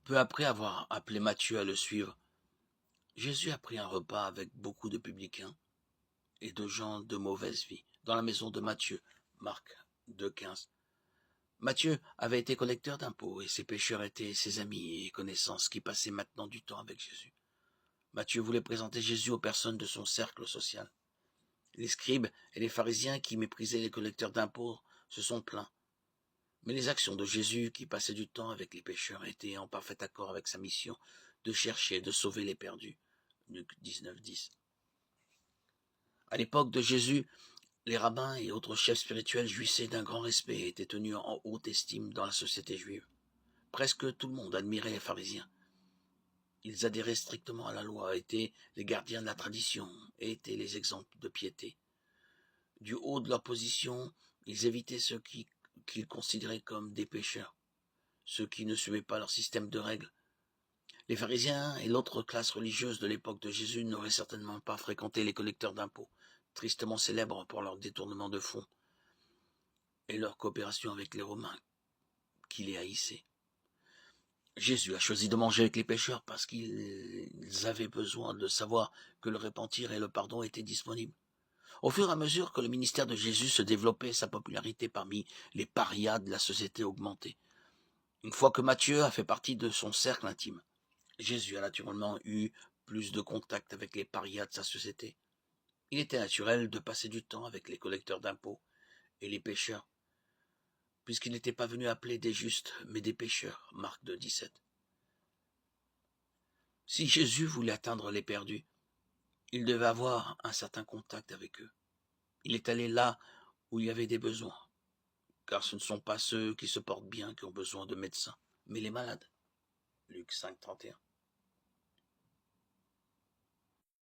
Peu après avoir appelé Matthieu à le suivre, Jésus a pris un repas avec beaucoup de publicains et de gens de mauvaise vie dans la maison de Matthieu. Marc 2,15. Matthieu avait été collecteur d'impôts et ses pécheurs étaient ses amis et connaissances qui passaient maintenant du temps avec Jésus. Matthieu voulait présenter Jésus aux personnes de son cercle social. Les scribes et les pharisiens qui méprisaient les collecteurs d'impôts se sont plaints. Mais les actions de Jésus qui passait du temps avec les pécheurs étaient en parfait accord avec sa mission de chercher et de sauver les perdus. Luc 19,10. À l'époque de Jésus, les rabbins et autres chefs spirituels jouissaient d'un grand respect et étaient tenus en haute estime dans la société juive. Presque tout le monde admirait les pharisiens. Ils adhéraient strictement à la loi, étaient les gardiens de la tradition et étaient les exemples de piété. Du haut de leur position, ils évitaient ceux qu'ils considéraient comme des pécheurs, ceux qui ne suivaient pas leur système de règles. Les pharisiens et l'autre classe religieuse de l'époque de Jésus n'auraient certainement pas fréquenté les collecteurs d'impôts, tristement célèbres pour leur détournement de fonds et leur coopération avec les Romains, qui les haïssaient. Jésus a choisi de manger avec les pécheurs parce qu'ils avaient besoin de savoir que le repentir et le pardon étaient disponibles. Au fur et à mesure que le ministère de Jésus se développait, sa popularité parmi les parias de la société augmentait. Une fois que Matthieu a fait partie de son cercle intime, Jésus a naturellement eu plus de contact avec les parias de sa société. Il était naturel de passer du temps avec les collecteurs d'impôts et les pécheurs, puisqu'il n'était pas venu appeler des justes, mais des pécheurs. Marc 2,17. Si Jésus voulait atteindre les perdus, il devait avoir un certain contact avec eux. Il est allé là où il y avait des besoins, car ce ne sont pas ceux qui se portent bien qui ont besoin de médecins, mais les malades. Luc 5,31.